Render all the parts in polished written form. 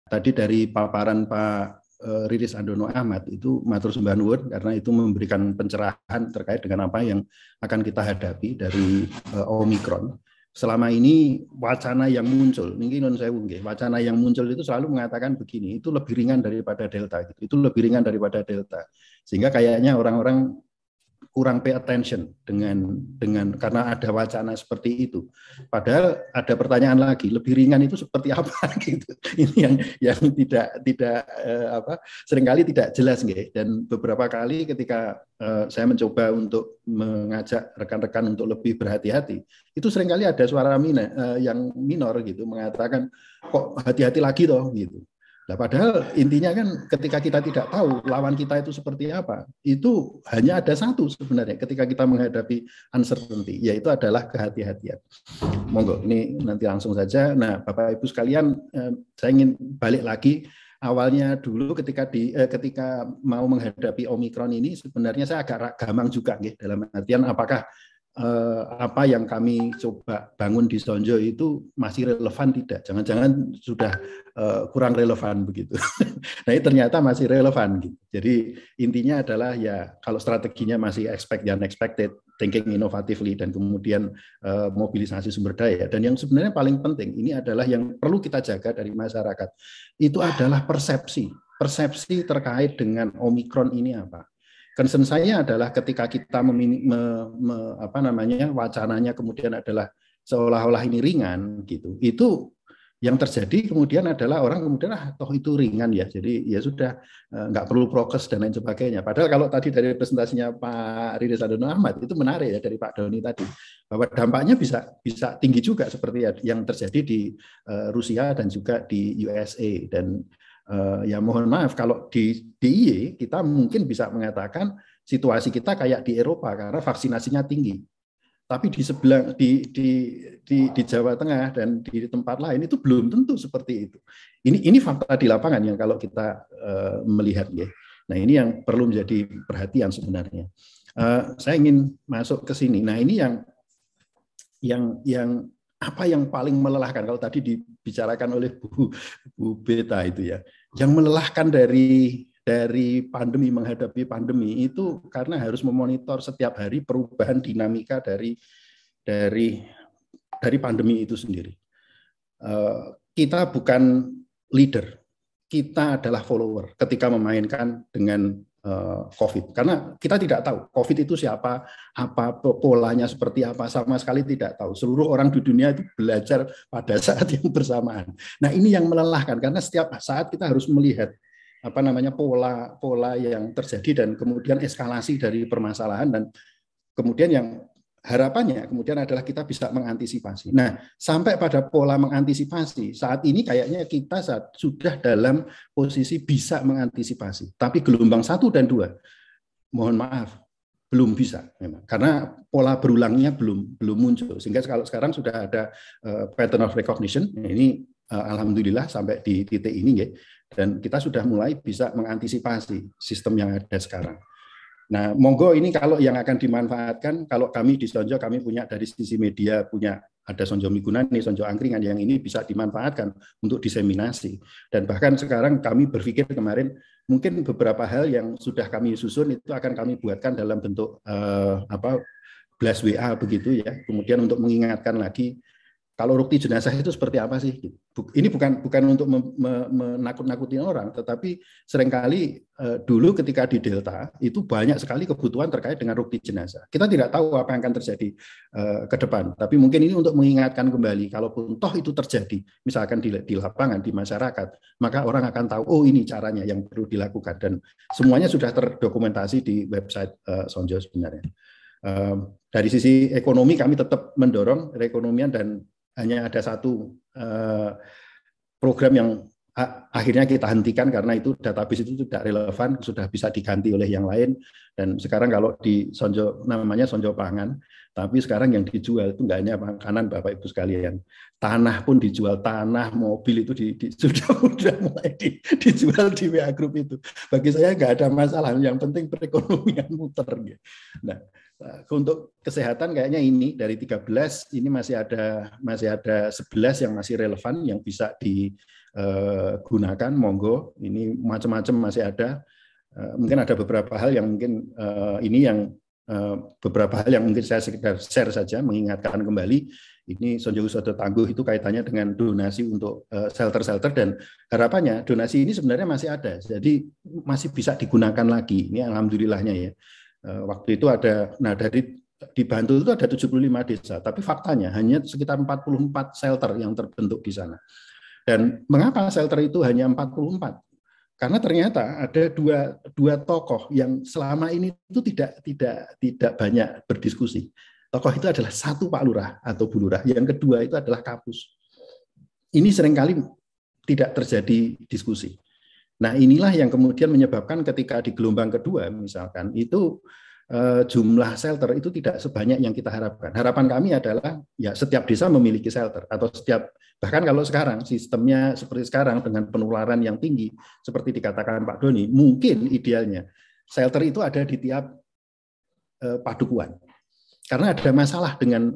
tadi dari paparan Pak Riris Andono Ahmad itu matur sembah nuwun karena itu memberikan pencerahan terkait dengan apa yang akan kita hadapi dari Omikron. Selama ini wacana yang muncul, ini non sewu nggih, wacana yang muncul itu selalu mengatakan begini, itu lebih ringan daripada Delta, gitu. Itu lebih ringan daripada Delta, sehingga kayaknya orang-orang kurang pay attention dengan karena ada wacana seperti itu. Padahal ada pertanyaan lagi, lebih ringan itu seperti apa gitu. Ini yang tidak seringkali tidak jelas nggih. Dan beberapa kali ketika saya mencoba untuk mengajak rekan-rekan untuk lebih berhati-hati, itu seringkali ada suara yang minor gitu mengatakan kok hati-hati lagi toh gitu. Nah, padahal intinya kan ketika kita tidak tahu lawan kita itu seperti apa, itu hanya ada satu sebenarnya ketika kita menghadapi uncertainty, yaitu adalah kehati-hatian. Monggo, ini nanti langsung saja. Nah, Bapak Ibu sekalian, saya ingin balik lagi awalnya dulu ketika mau menghadapi Omikron ini sebenarnya saya agak gamang juga, dalam artian apakah apa yang kami coba bangun di Sonjo itu masih relevan tidak? Jangan-jangan sudah kurang relevan begitu. Nah, ini ternyata masih relevan gitu. Jadi intinya adalah ya kalau strateginya masih expect the unexpected, thinking innovatively, dan kemudian mobilisasi sumber daya. Dan yang sebenarnya paling penting ini adalah yang perlu kita jaga dari masyarakat. Itu adalah persepsi terkait dengan Omikron ini apa. Concern saya adalah ketika kita wacananya kemudian adalah seolah-olah ini ringan gitu. Itu yang terjadi kemudian adalah orang kemudian toh itu ringan ya. Jadi ya sudah nggak perlu prokes dan lain sebagainya. Padahal kalau tadi dari presentasinya Pak Riris Andono Ahmad itu menarik ya dari Pak Doni tadi bahwa dampaknya bisa tinggi juga seperti yang terjadi di Rusia dan juga di USA. Dan ya mohon maaf kalau di DIY kita mungkin bisa mengatakan situasi kita kayak di Eropa karena vaksinasinya tinggi. Tapi di sebelah di Jawa Tengah dan di tempat lain itu belum tentu seperti itu. Ini fakta di lapangan yang kalau kita melihat ya. Nah, ini yang perlu menjadi perhatian sebenarnya. Saya ingin masuk ke sini. Nah, ini yang apa yang paling melelahkan kalau tadi dibicarakan oleh Bu Beta itu ya. Yang melelahkan dari pandemi menghadapi pandemi itu karena harus memonitor setiap hari perubahan dinamika dari pandemi itu sendiri. Kita bukan leader, kita adalah follower ketika memainkan dengan COVID. Karena kita tidak tahu COVID itu siapa, apa polanya seperti apa, sama sekali tidak tahu. Seluruh orang di dunia itu belajar pada saat yang bersamaan. Nah, ini yang melelahkan karena setiap saat kita harus melihat pola yang terjadi dan kemudian eskalasi dari permasalahan dan kemudian yang harapannya kemudian adalah kita bisa mengantisipasi. Nah, sampai pada pola mengantisipasi, saat ini kayaknya kita sudah dalam posisi bisa mengantisipasi. Tapi gelombang 1 dan 2, mohon maaf, belum bisa memang. Karena pola berulangnya belum muncul. Sehingga kalau sekarang sudah ada pattern of recognition, ini alhamdulillah sampai di titik ini ya, dan kita sudah mulai bisa mengantisipasi sistem yang ada sekarang. Nah, monggo ini kalau yang akan dimanfaatkan, kalau kami di Sonjo, kami punya dari sisi media, punya ada Sonjo Migunani, Sonjo Angkringan, yang ini bisa dimanfaatkan untuk diseminasi. Dan bahkan sekarang kami berpikir kemarin, mungkin beberapa hal yang sudah kami susun itu akan kami buatkan dalam bentuk blast WA begitu ya. Kemudian untuk mengingatkan lagi, kalau rukti jenazah itu seperti apa sih? Ini bukan untuk menakut-nakutin orang, tetapi seringkali dulu ketika di Delta itu banyak sekali kebutuhan terkait dengan rukti jenazah. Kita tidak tahu apa yang akan terjadi ke depan, tapi mungkin ini untuk mengingatkan kembali, kalaupun toh itu terjadi, misalkan di lapangan, di masyarakat, maka orang akan tahu, oh ini caranya yang perlu dilakukan, dan semuanya sudah terdokumentasi di website Sonjo sebenarnya. Dari sisi ekonomi kami tetap mendorong perekonomian dan hanya ada satu program yang akhirnya kita hentikan karena itu database itu tidak relevan, sudah bisa diganti oleh yang lain. Dan sekarang kalau di Sonjo namanya Sonjo Pangan, tapi sekarang yang dijual itu nggak hanya makanan Bapak Ibu sekalian, tanah pun dijual, tanah, mobil itu sudah mulai dijual di WA Group itu. Bagi saya nggak ada masalah, yang penting perekonomian muter. Nah, untuk kesehatan kayaknya ini dari 13 ini masih ada 11 yang masih relevan yang bisa gunakan, monggo. Ini macam-macam masih ada. Mungkin ada beberapa hal yang mungkin beberapa hal yang mungkin saya sekedar share saja, mengingatkan kembali. Ini Sonjo Wisodo Tangguh itu kaitannya dengan donasi untuk shelter-shelter, dan harapannya donasi ini sebenarnya masih ada, jadi masih bisa digunakan lagi. Ini alhamdulillahnya ya. Waktu itu ada, nah dari di Bantul itu ada 75 desa, tapi faktanya hanya sekitar 44 shelter yang terbentuk di sana. Dan mengapa shelter itu hanya 44? Karena ternyata ada dua tokoh yang selama ini itu tidak banyak berdiskusi. Tokoh itu adalah satu Pak Lurah atau Bu Lurah, yang kedua itu adalah Kapus. Ini seringkali tidak terjadi diskusi. Nah, inilah yang kemudian menyebabkan ketika di gelombang kedua misalkan itu jumlah shelter itu tidak sebanyak yang kita harapkan. Harapan kami adalah ya setiap desa memiliki shelter, atau bahkan kalau sekarang sistemnya seperti sekarang dengan penularan yang tinggi seperti dikatakan Pak Doni, mungkin idealnya shelter itu ada di tiap padukuan. Karena ada masalah dengan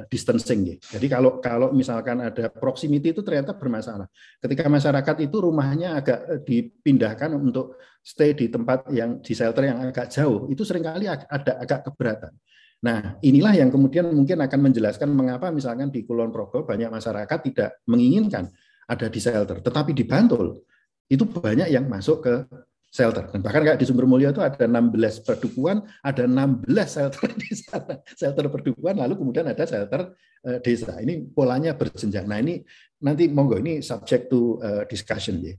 distancing. Jadi kalau misalkan ada proximity itu ternyata bermasalah. Ketika masyarakat itu rumahnya agak dipindahkan untuk stay di tempat yang di shelter yang agak jauh, itu seringkali ada agak keberatan. Nah, inilah yang kemudian mungkin akan menjelaskan mengapa misalkan di Kulon Progo banyak masyarakat tidak menginginkan ada di shelter, tetapi di Bantul itu banyak yang masuk ke shelter. Dan bahkan kayak di Sumbermulyo itu ada 16 perdukuhan, ada 16 shelter di sana. Shelter perdukuhan, lalu kemudian ada shelter desa. Ini polanya berjenjang. Nah, ini nanti monggo, ini subject to discussion ya.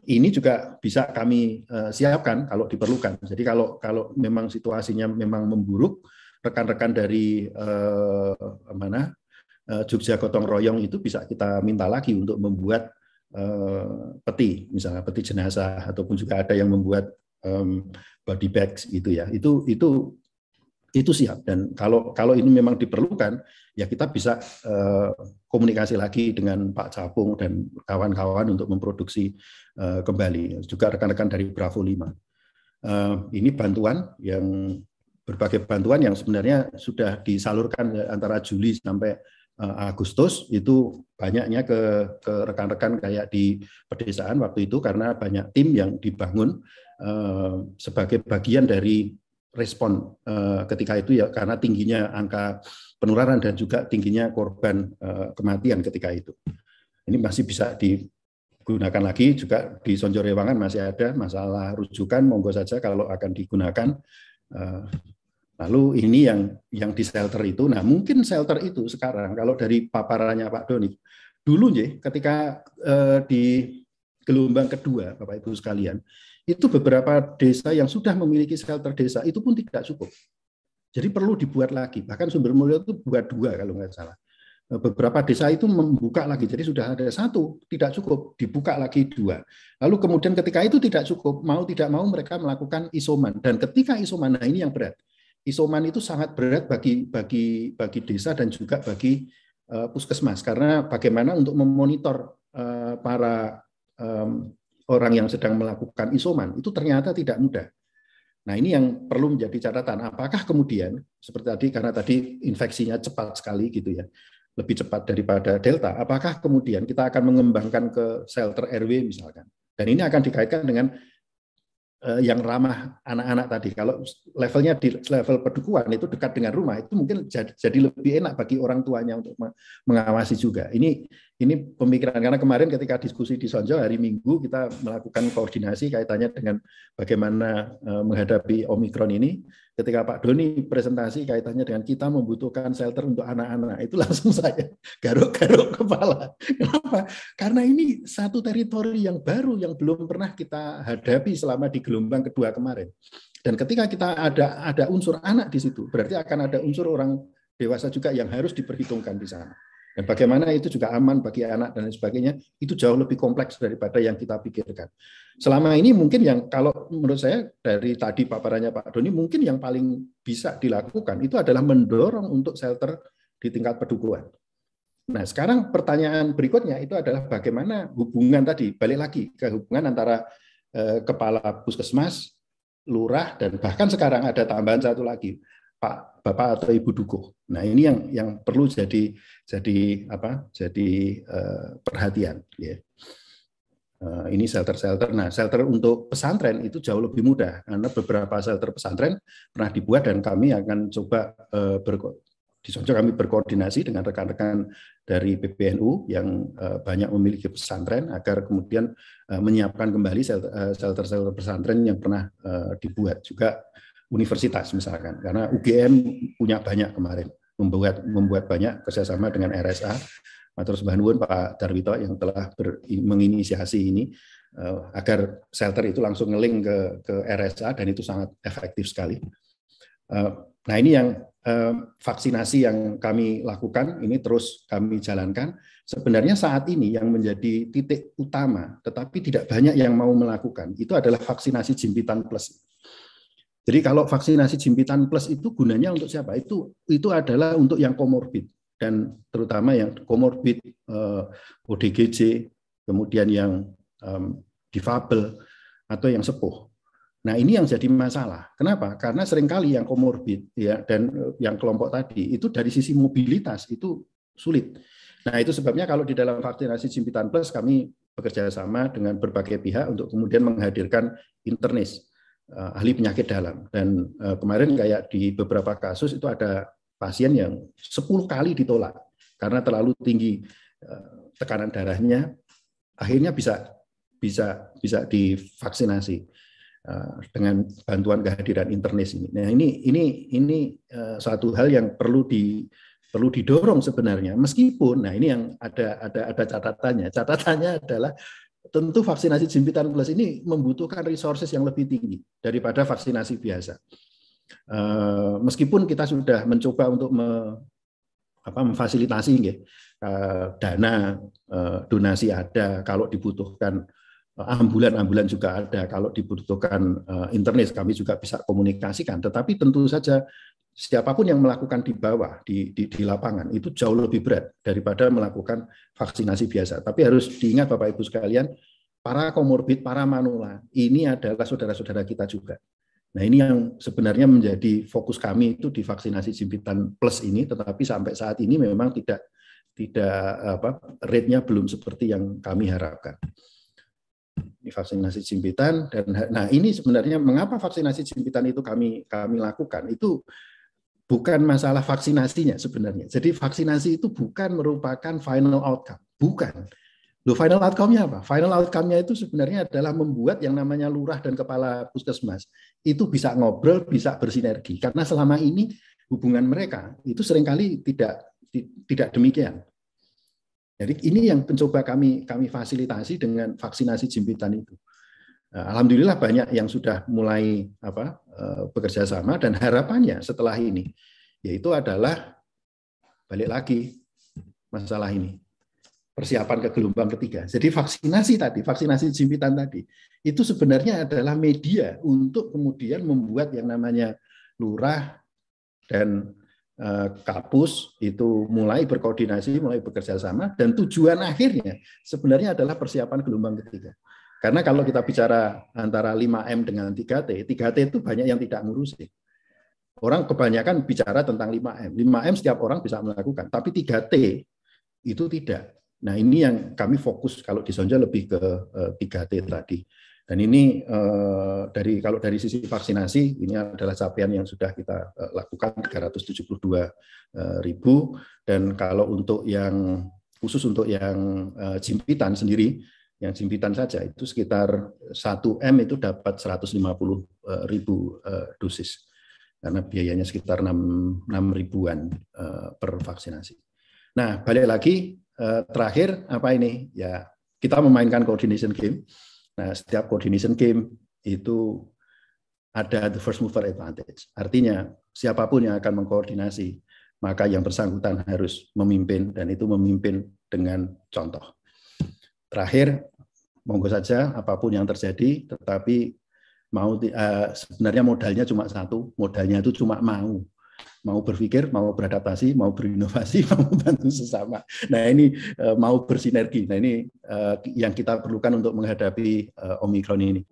Ini juga bisa kami siapkan kalau diperlukan. Jadi kalau memang situasinya memang memburuk, rekan-rekan dari Jogja Gotong Royong itu bisa kita minta lagi untuk membuat peti, misalnya peti jenazah, ataupun juga ada yang membuat body bags gitu ya. Itu siap, dan kalau ini memang diperlukan ya kita bisa komunikasi lagi dengan Pak Capung dan kawan-kawan untuk memproduksi kembali, juga rekan-rekan dari Bravo 5. Ini bantuan yang berbagai bantuan yang sebenarnya sudah disalurkan antara Juli sampai Agustus, itu banyaknya ke rekan-rekan kayak di pedesaan waktu itu, karena banyak tim yang dibangun sebagai bagian dari respon ketika itu ya, karena tingginya angka penularan dan juga tingginya korban kematian ketika itu. Ini masih bisa digunakan lagi, juga di Sonjorewangan masih ada masalah rujukan, monggo saja kalau akan digunakan. Lalu ini yang di shelter itu, nah mungkin shelter itu sekarang kalau dari paparannya Pak Doni, dulu ya ketika di gelombang kedua Bapak Ibu sekalian, itu beberapa desa yang sudah memiliki shelter desa itu pun tidak cukup. Jadi perlu dibuat lagi, bahkan Sumbermulyo itu buat 2 kalau nggak salah. Beberapa desa itu membuka lagi, jadi sudah ada 1, tidak cukup, dibuka lagi 2. Lalu kemudian ketika itu tidak cukup, mau tidak mau mereka melakukan isoman, dan ketika isoman, nah ini yang berat. Isoman itu sangat berat bagi desa dan juga bagi puskesmas, karena bagaimana untuk memonitor para orang yang sedang melakukan isoman itu ternyata tidak mudah. Nah, ini yang perlu menjadi catatan. Apakah kemudian seperti tadi, karena tadi infeksinya cepat sekali gitu ya, lebih cepat daripada Delta, apakah kemudian kita akan mengembangkan ke shelter RW misalkan? Dan ini akan dikaitkan dengan yang ramah anak-anak tadi. Kalau levelnya di level pedukuhan itu dekat dengan rumah, itu mungkin jadi lebih enak bagi orang tuanya untuk mengawasi juga. Ini pemikiran, karena kemarin ketika diskusi di Sonjo hari Minggu kita melakukan koordinasi kaitannya dengan bagaimana menghadapi Omikron ini. Ketika Pak Doni presentasi kaitannya dengan kita membutuhkan shelter untuk anak-anak, itu langsung saya garuk-garuk kepala. Kenapa? Karena ini satu teritori yang baru yang belum pernah kita hadapi selama di gelombang kedua kemarin. Dan ketika kita ada unsur anak di situ, berarti akan ada unsur orang dewasa juga yang harus diperhitungkan di sana. Dan bagaimana itu juga aman bagi anak dan lain sebagainya, itu jauh lebih kompleks daripada yang kita pikirkan. Selama ini mungkin yang kalau menurut saya dari tadi paparannya Pak Doni, mungkin yang paling bisa dilakukan itu adalah mendorong untuk shelter di tingkat pedukuhan. Nah, sekarang pertanyaan berikutnya itu adalah bagaimana hubungan tadi, balik lagi ke hubungan antara kepala puskesmas, lurah, dan bahkan sekarang ada tambahan satu lagi, Pak Bapak atau Ibu Dukuh. Nah, ini yang perlu jadi perhatian ya. Ini shelter-shelter. Nah, shelter untuk pesantren itu jauh lebih mudah karena beberapa shelter pesantren pernah dibuat dan kami akan coba di Sonjo kami berkoordinasi dengan rekan-rekan dari PBNU yang banyak memiliki pesantren agar kemudian menyiapkan kembali shelter-shelter pesantren yang pernah dibuat. Juga universitas misalkan, karena UGM punya banyak kemarin, membuat banyak kerjasama dengan RSA. Matur sembah nuwun Pak Darwito yang telah menginisiasi ini agar shelter itu langsung ngeling ke RSA dan itu sangat efektif sekali. Nah, ini yang vaksinasi yang kami lakukan, ini terus kami jalankan. Sebenarnya saat ini yang menjadi titik utama, tetapi tidak banyak yang mau melakukan, itu adalah vaksinasi jimpitan plus. Jadi kalau vaksinasi jimpitan plus itu gunanya untuk siapa? Itu adalah untuk yang komorbid dan terutama yang komorbid ODGJ, kemudian yang difabel atau yang sepuh. Nah, ini yang jadi masalah. Kenapa? Karena seringkali yang komorbid ya dan yang kelompok tadi itu dari sisi mobilitas itu sulit. Nah, itu sebabnya kalau di dalam vaksinasi jimpitan plus kami bekerja sama dengan berbagai pihak untuk kemudian menghadirkan internis, ahli penyakit dalam. Dan kemarin kayak di beberapa kasus itu ada pasien yang 10 kali ditolak karena terlalu tinggi tekanan darahnya, akhirnya bisa divaksinasi dengan bantuan kehadiran internis ini. Nah, ini suatu hal yang perlu didorong sebenarnya. Meskipun, nah ini yang ada catatannya. Catatannya adalah tentu vaksinasi jimpitan plus ini membutuhkan resources yang lebih tinggi daripada vaksinasi biasa. Meskipun kita sudah mencoba untuk memfasilitasi dana, donasi ada, kalau dibutuhkan ambulan juga ada, kalau dibutuhkan internis kami juga bisa komunikasikan. Tetapi tentu saja siapapun yang melakukan di bawah di lapangan itu jauh lebih berat daripada melakukan vaksinasi biasa. Tapi harus diingat Bapak Ibu sekalian, para komorbid, para manula ini adalah saudara-saudara kita juga. Nah, ini yang sebenarnya menjadi fokus kami itu di vaksinasi jimpitan plus ini, tetapi sampai saat ini memang tidak rate-nya belum seperti yang kami harapkan. Ini vaksinasi jimpitan dan nah ini sebenarnya mengapa vaksinasi jimpitan itu kami lakukan itu bukan masalah vaksinasinya sebenarnya. Jadi vaksinasi itu bukan merupakan final outcome, bukan. Loh, final outcome-nya apa? Final outcome-nya itu sebenarnya adalah membuat yang namanya lurah dan kepala puskesmas itu bisa ngobrol, bisa bersinergi. Karena selama ini hubungan mereka itu seringkali tidak demikian. Jadi ini yang mencoba kami fasilitasi dengan vaksinasi jimpitan itu. Alhamdulillah banyak yang sudah mulai bekerja sama dan harapannya setelah ini yaitu adalah balik lagi masalah ini. Persiapan ke gelombang ketiga. Jadi vaksinasi jimpitan tadi itu sebenarnya adalah media untuk kemudian membuat yang namanya lurah dan Kapus itu mulai berkoordinasi, mulai bekerja sama, dan tujuan akhirnya sebenarnya adalah persiapan gelombang ketiga. Karena kalau kita bicara antara 5M dengan 3T, 3T itu banyak yang tidak ngurusin. Orang kebanyakan bicara tentang 5M. 5M setiap orang bisa melakukan, tapi 3T itu tidak. Nah, ini yang kami fokus kalau di Sonjo lebih ke 3T tadi. Dan ini kalau dari sisi vaksinasi ini adalah capaian yang sudah kita lakukan 372.000 dan kalau untuk yang khusus untuk yang jimpitan sendiri, yang jimpitan saja itu sekitar 1M itu dapat 150.000 dosis karena biayanya sekitar 6 ribuan per vaksinasi. Nah, balik lagi terakhir apa ini? Ya, kita memainkan coordination game. Nah, setiap coordination game itu ada the first mover advantage. Artinya, siapapun yang akan mengkoordinasi, maka yang bersangkutan harus memimpin, dan itu memimpin dengan contoh. Terakhir, monggo saja apapun yang terjadi, tetapi sebenarnya modalnya cuma satu, modalnya itu cuma mau berpikir, mau beradaptasi, mau berinovasi, mau membantu sesama. Nah, ini mau bersinergi. Nah, ini yang kita perlukan untuk menghadapi Omikron ini.